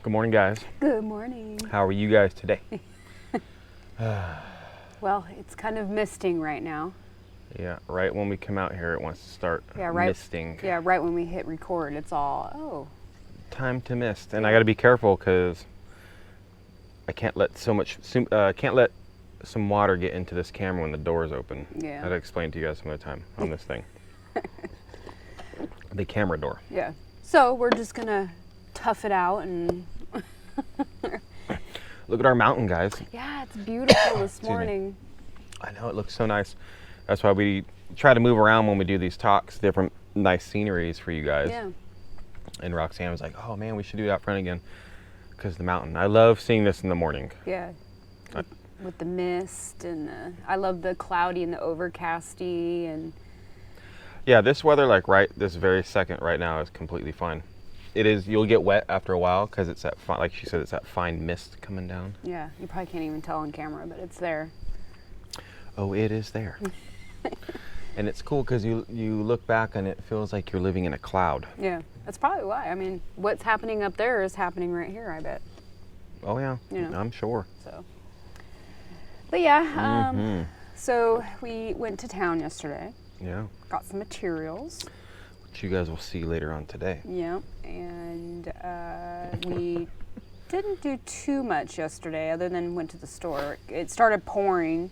Good morning, guys. Good morning. How are you guys today? Well, it's kind of misting right now. Yeah, right when we come out here, it wants to start misting. Yeah, right when we hit record, it's all, Time to mist. And I got to be careful because I can't let some water get into this camera when the door is open. Yeah. I'll explain to you guys some other time on this thing. The camera door. Yeah. So we're just going to tough it out and... Look at our mountain, guys. Yeah, it's beautiful this morning. I know, it looks so nice. That's why we try to move around when we do these talks, different nice sceneries for you guys. Yeah. And Roxanne was like, oh man, we should do it out front again because of the mountain. I love seeing this in the morning. Yeah. With the mist and I love the cloudy and the overcasty and... Yeah, this weather, like right this very second right now, is completely fine. It is, you'll get wet after a while because it's that, like she said, it's that fine mist coming down. Yeah, you probably can't even tell on camera, but it's there. Oh, it is there. And it's cool because you look back and it feels like you're living in a cloud. Yeah, that's probably why. I mean, what's happening up there is happening right here, I bet. Oh yeah, You know. I'm sure. So, but yeah, so we went to town yesterday. Yeah. Got some materials. Which you guys will see later on today. Yeah, and we didn't do too much yesterday other than went to the store. It started pouring.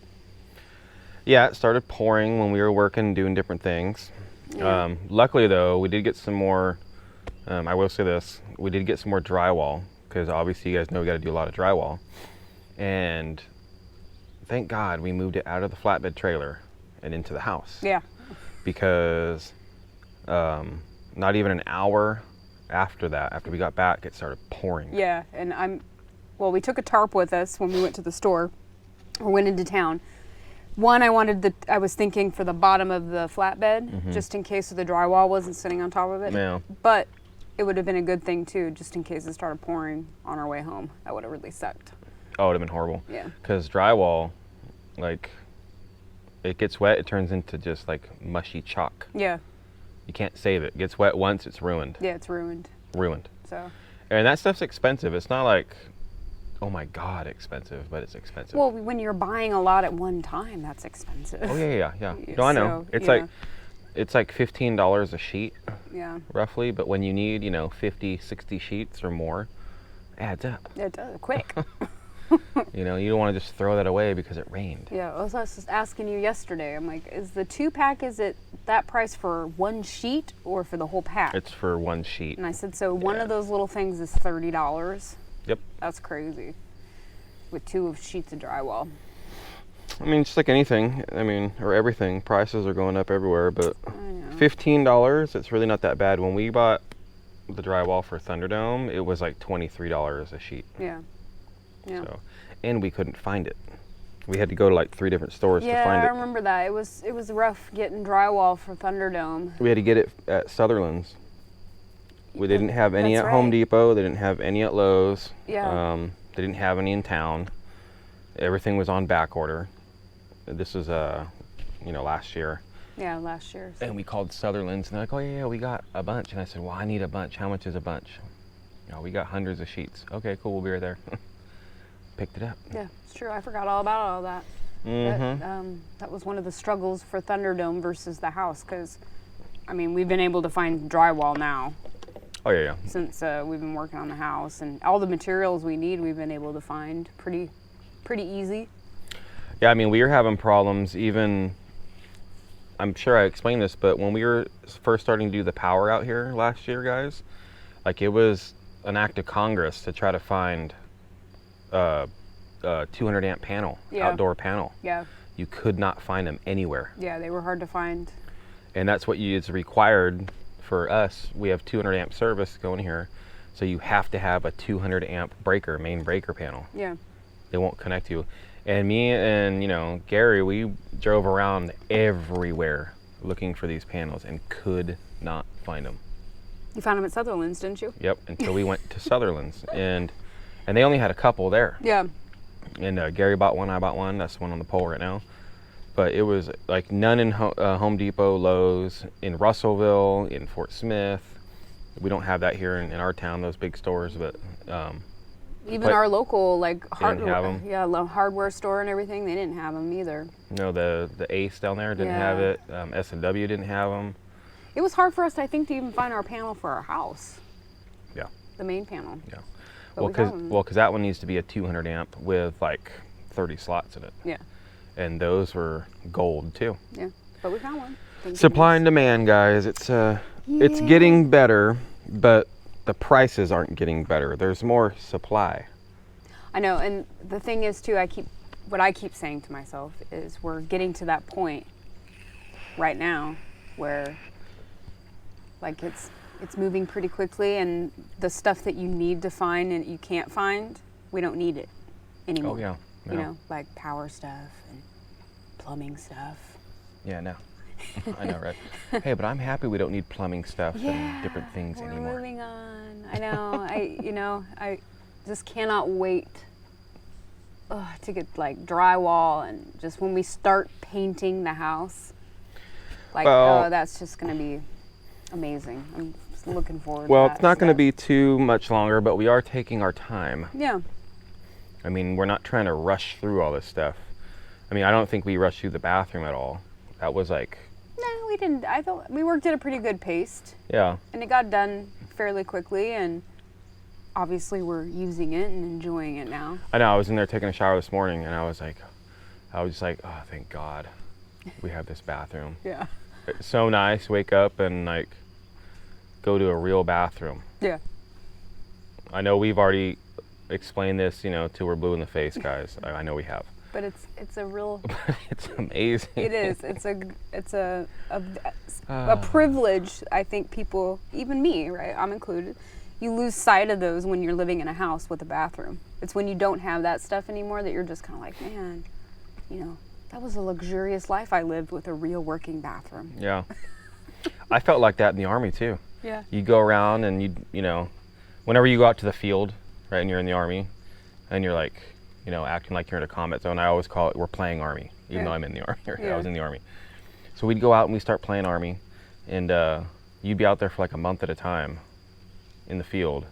Yeah, it started pouring when we were working, doing different things. Yeah. Luckily though, we did get some more, I will say this, we did get some more drywall because obviously you guys know we got to do a lot of drywall. And thank God we moved it out of the flatbed trailer and into the house. Yeah. Because not even an hour after that, after we got back, it started pouring. Yeah, and we took a tarp with us when we went to the store or went into town. One, I was thinking for the bottom of the flatbed, just in case the drywall wasn't sitting on top of it. Yeah. But it would have been a good thing too, just in case it started pouring on our way home. That would have really sucked. Oh, it would have been horrible. Yeah. Because drywall, like, it gets wet, it turns into just like mushy chalk. Yeah. You can't save it. It gets wet once, it's ruined. Yeah, it's ruined. Ruined. So. And that stuff's expensive. It's not like, oh my God, expensive, but it's expensive. Well, when you're buying a lot at one time, that's expensive. Oh yeah. No, I know. So, It's like $15 a sheet, yeah, roughly. But when you need, 50, 60 sheets or more, it adds up. it does quick. You don't want to just throw that away because it rained. Yeah, I was just asking you yesterday. I'm like, is the 2-pack, is it that price for one sheet or for the whole pack? It's for one sheet. And I said, so one of those little things is $30. Yep. That's crazy. With 2 sheets of drywall. I mean, just like anything. I mean, or everything. Prices are going up everywhere, but I know. $15, it's really not that bad. When we bought the drywall for Thunderdome, it was like $23 a sheet. Yeah. Yeah. So, and we couldn't find it. We had to go to like 3 different stores to find Yeah, I it. remember that. It was rough getting drywall for Thunderdome. We had to get it at Sutherland's. We didn't have any That's at Home right. Depot. They didn't have any at Lowe's. Yeah. They didn't have any in town. Everything was on back order. This was, last year. Yeah, last year. So. And we called Sutherland's and they're like, oh yeah, we got a bunch. And I said, well, I need a bunch. How much is a bunch? We got hundreds of sheets. Okay, cool, we'll be right there. Picked it up. Yeah, it's true. I forgot all about all that. That was one of the struggles for Thunderdome versus the house because, we've been able to find drywall now. Oh yeah. Since we've been working on the house and all the materials we need, we've been able to find pretty easy. Yeah, we were having problems even, I'm sure I explained this, but when we were first starting to do the power out here last year, guys, like it was an act of Congress to try to find a 200 amp panel, outdoor panel. Yeah. You could not find them anywhere. Yeah, they were hard to find. And that's what is required for us. We have 200 amp service going here, so you have to have a 200 amp breaker, main breaker panel. Yeah. They won't connect you. And me and Gary, we drove around everywhere looking for these panels and could not find them. You found them at Sutherland's, didn't you? Yep, until we went to Sutherland's, and they only had a couple there. Yeah. And Gary bought one, I bought one. That's the one on the pole right now. But it was like none in Home Depot, Lowe's, in Russellville, in Fort Smith, We don't have that here in our town, those big stores, but even our local like didn't have 'em. hardware store and everything, they didn't have them either. no, the Ace down there didn't have Yeah. it. S&W didn't have them. It was hard for us, I think, to even find our panel for our house, Yeah. the main panel. Yeah. But Well, we got 'em. because that one needs to be a 200 amp with like 30 slots in it, Yeah, and those were gold too. yeah. But we found one. Thank Supply and demand, guys. It's getting better, but the prices aren't getting better. There's more supply. I know, and the thing is too, what I keep saying to myself is we're getting to that point right now where like it's moving pretty quickly, and the stuff that you need to find and you can't find, we don't need it anymore. Oh yeah. You know, like power stuff and plumbing stuff. Yeah, no. I know, right? Hey, but I'm happy we don't need plumbing stuff and different things we're anymore. moving on. I know. I just cannot wait to get like drywall, and just when we start painting the house, like that's just gonna be amazing. I'm just looking forward. Well, to it's not going to stuff. be too much longer, but we are taking our time. Yeah. I mean, we're not trying to rush through all this stuff. I mean, I don't think we rushed through the bathroom at all. That was like, No, we didn't. I thought we worked at a pretty good pace, yeah. and it got done fairly quickly, and obviously we're using it and enjoying it now. I know, I was in there taking a shower this morning, and I was just like, oh, thank God we have this bathroom. Yeah. It's so nice, wake up and like go to a real bathroom. Yeah. I know we've already explained this, till we're blue in the face, guys. I know we have. But it's a real. It's amazing. It is. It's a privilege. I think people, even me, right? I'm included. You lose sight of those when you're living in a house with a bathroom. It's when you don't have that stuff anymore that you're just kind of like, man, that was a luxurious life I lived with a real working bathroom. Yeah. I felt like that in the Army too. Yeah. You go around and whenever you go out to the field, right, and you're in the Army, and you're like, acting like you're in a combat zone, I always call it, we're playing Army, even though I'm in the Army. Right? I was in the Army. So we'd go out and we start playing Army, and you'd be out there for like a month at a time in the field,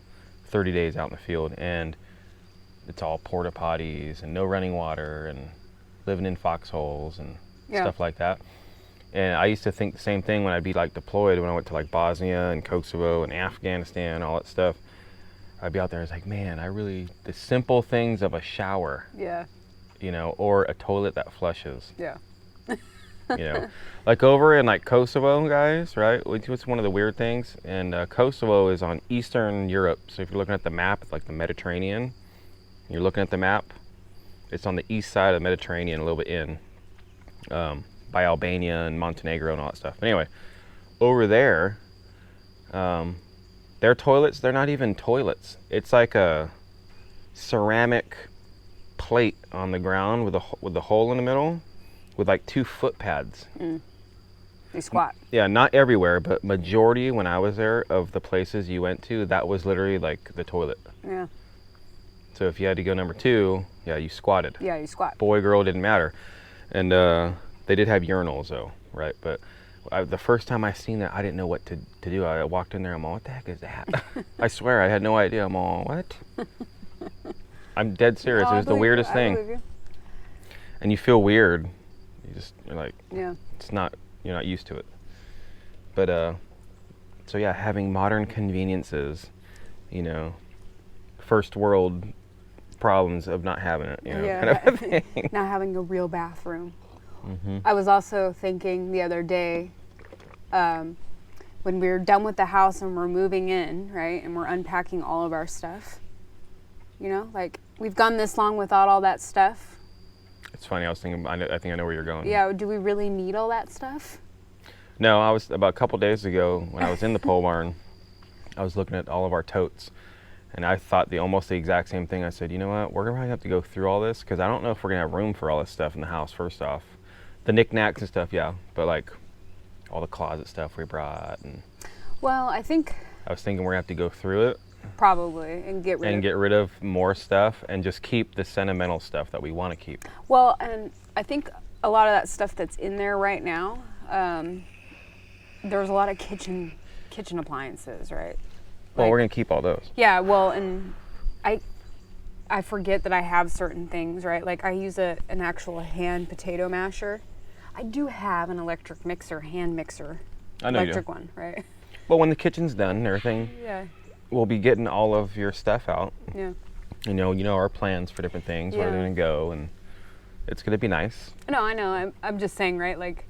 30 days out in the field, and it's all porta potties and no running water and living in foxholes and stuff like that. And I used to think the same thing when I'd be like deployed, when I went to like Bosnia and Kosovo and Afghanistan, all that stuff. I'd be out there, I was like, man, the simple things of a shower, Yeah. or a toilet that flushes, Yeah. like over in like Kosovo, guys, right? Which was one of the weird things. And Kosovo is on Eastern Europe. So if you're looking at the map, it's like the Mediterranean. You're looking at the map, it's on the east side of the Mediterranean, a little bit in, by Albania and Montenegro and all that stuff. But anyway, over there, their toilets, they're not even toilets. It's like a ceramic plate on the ground with a hole in the middle with like 2 foot pads. They squat. Yeah, not everywhere, but majority when I was there of the places you went to, that was literally like the toilet. Yeah. So if you had to go number 2, yeah, you squatted. Yeah, you squat. Boy, girl, didn't matter. And they did have urinals though, right? But the first time I seen that, I didn't know what to do. I walked in there, I'm all, what the heck is that? I swear, I had no idea. I'm all, what? I'm dead serious. No, It was the weirdest I thing. believe you. And you feel weird. You're like, Yeah. you're not used to it. But so yeah, having modern conveniences, first world problems of not having it, kind of a thing. Not having a real bathroom. Mm-hmm. I was also thinking the other day, when we were done with the house and we're moving in, right, and we're unpacking all of our stuff, like we've gone this long without all that stuff. It's funny, I was thinking, I think I know where you're going. Yeah, do we really need all that stuff? No, I was, about a couple days ago, when I was in the pole barn, I was looking at all of our totes, and I thought almost the exact same thing. I said, you know what, we're going to have to go through all this, because I don't know if we're going to have room for all this stuff in the house, first off. The knickknacks and stuff, yeah, but like all the closet stuff we brought. And Well, I think I was thinking we're going to have to go through it. probably, and get rid of more stuff and just keep the sentimental stuff that we want to keep. Well, and I think a lot of that stuff that's in there right now, there's a lot of kitchen appliances, right? Well, we're gonna keep all those. Yeah, well, and I forget that I have certain things, right? Like I use an actual hand potato masher. I do have an electric mixer, hand mixer. I know electric you do. one, right? Well, when the kitchen's done and everything, Yeah. we'll be getting all of your stuff out. Yeah. You know our plans for different things, where they're gonna go, and it's gonna be nice. No, I know. I'm just saying, right? Like,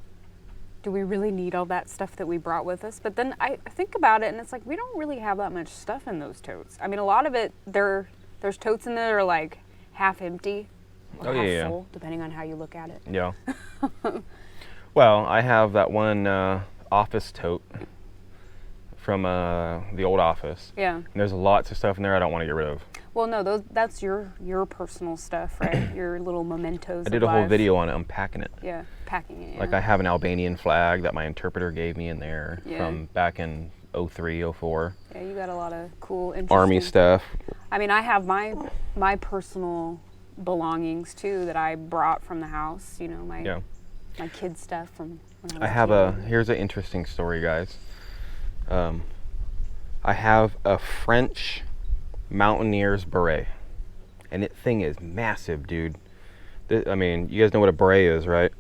do we really need all that stuff that we brought with us? But then I think about it, and it's like we don't really have that much stuff in those totes. I mean, a lot of it, there's totes in there that are like half empty or half full, depending on how you look at it. Yeah. Well, I have that one office tote from the old office. Yeah. And there's lots of stuff in there I don't want to get rid of. Well, no, that's your personal stuff, right? Your little mementos. I did a whole video on it, unpacking it. Yeah, packing it. Yeah. Like I have an Albanian flag that my interpreter gave me in there from back in 03, 04. Yeah, you got a lot of cool, interesting Army stuff. I mean, I have my personal belongings too that I brought from the house. You know, my kid stuff from when I was here's an interesting story, guys. I have a French Mountaineer's beret, and it thing is massive, dude. I mean, you guys know what a beret is, right?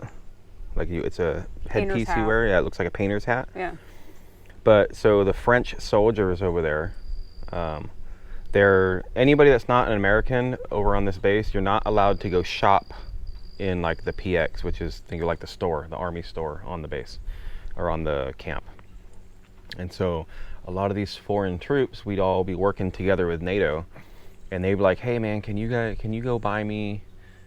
Like it's a headpiece you wear. Yeah, it looks like a painter's hat. Yeah. But so the French soldiers over there, anybody that's not an American over on this base, you're not allowed to go shop in like the PX, which is think of like the store, the army store on the base or on the camp. And so a lot of these foreign troops, we'd all be working together with NATO, and they'd be like, "Hey man, can you go buy me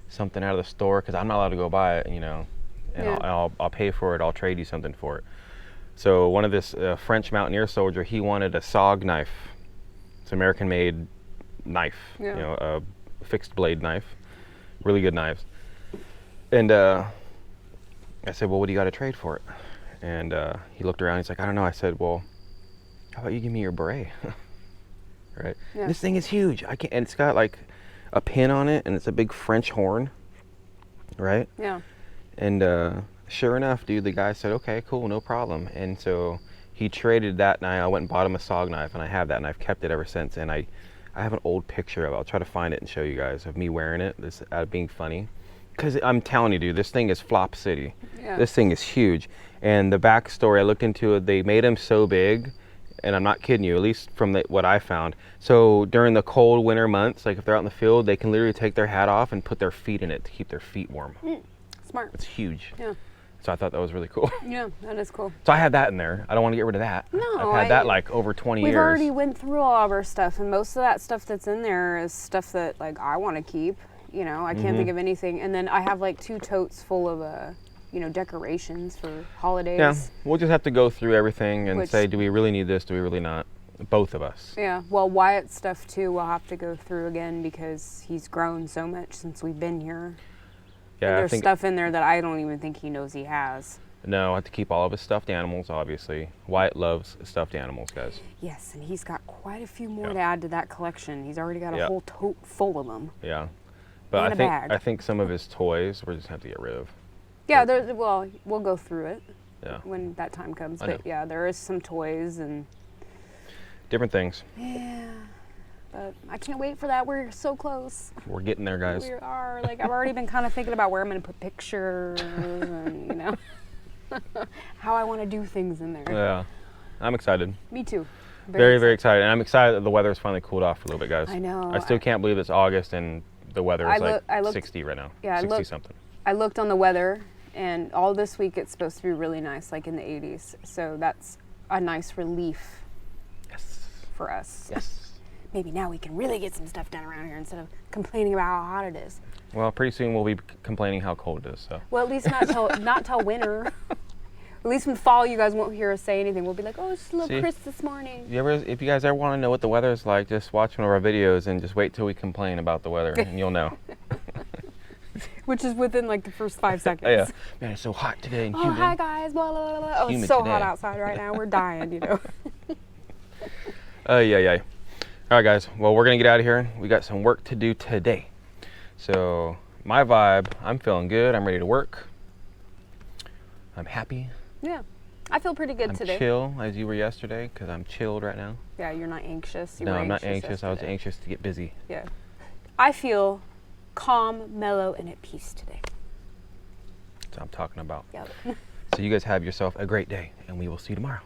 something out of the store? Because I'm not allowed to go buy it, you know, and I'll pay for it. I'll trade you something for it." So one of this French Mountaineer soldier, he wanted a SOG knife. It's an American-made knife, you know, a fixed blade knife, really good knives. And I said, "Well, what do you got to trade for it?" And he looked around. He's like, "I don't know." I said, "Well, how about you give me your beret?" Right? Yeah. This thing is huge. I can't, and it's got like a pin on it, and it's a big French horn, right? Yeah. And sure enough, dude, the guy said, "Okay, cool, no problem." And so he traded that knife. I went and bought him a SOG knife, and I have that, and I've kept it ever since. And I have an old picture of it. I'll try to find it and show you guys of me wearing it. This being funny, because I'm telling you, dude, this thing is Flop City. Yeah. This thing is huge. And the backstory, I looked into it. They made him so big, and I'm not kidding you, at least from what I found. So during the cold winter months, like if they're out in the field, they can literally take their hat off and put their feet in it to keep their feet warm. Smart. It's huge. Yeah. So I thought that was really cool. Yeah, that is cool. So I have that in there. I don't want to get rid of that. No, I've had that like over 20 years. We've already went through all of our stuff, and most of that stuff that's in there is stuff that like I want to keep. You know, I can't think of anything. And then I have like 2 totes full of decorations for holidays. Yeah, we'll just have to go through everything and say, do we really need this? Do we really not? Both of us. Yeah, well, Wyatt's stuff too, we'll have to go through again because he's grown so much since we've been here. Yeah, and there's stuff in there that I don't even think he knows he has. No, I have to keep all of his stuffed animals, obviously. Wyatt loves stuffed animals, guys. Yes, and he's got quite a few more to add to that collection. He's already got a whole tote full of them. Yeah, but I think some of his toys we're just have to get rid of. Yeah, well, we'll go through it when that time comes. I but know. yeah, there is some toys and different things. Yeah, but I can't wait for that. We're so close. We're getting there, guys. We are. Like, I've already been kind of thinking about where I'm going to put pictures and, you know, how I want to do things in there. Yeah, I'm excited. Me too. Very excited. And I'm excited that the weather's finally cooled off for a little bit, guys. I know. I still can't believe it's August and the weather is like 60 right now. Yeah, 60 something. I looked on the weather, and all this week it's supposed to be really nice, like in the 80s. So that's a nice relief for us. Yes. Maybe now we can really get some stuff done around here instead of complaining about how hot it is. Well, pretty soon we'll be complaining how cold it is. So. Well, at least not till winter. At least in fall, you guys won't hear us say anything. We'll be like, "Oh, it's just a little crisp this morning." If you guys ever want to know what the weather is like, just watch one of our videos and just wait till we complain about the weather, and you'll know. Which is within like the first 5 seconds. Yeah. Man, it's so hot today and humid. Oh, hi guys. Blah, blah, blah. Oh, it's so hot outside right now. We're dying, you know. Yeah. All right, guys. Well, we're going to get out of here. We got some work to do today. So my vibe, I'm feeling good. I'm ready to work. I'm happy. Yeah. I feel pretty good I'm today. chill as you were yesterday because I'm chilled right now. Yeah, you're not anxious. You No, were I'm not anxious. I was yesterday. anxious to get busy. Yeah. I feel calm, mellow, and at peace today. That's what I'm talking about. Yep. So you guys have yourself a great day, and we will see you tomorrow.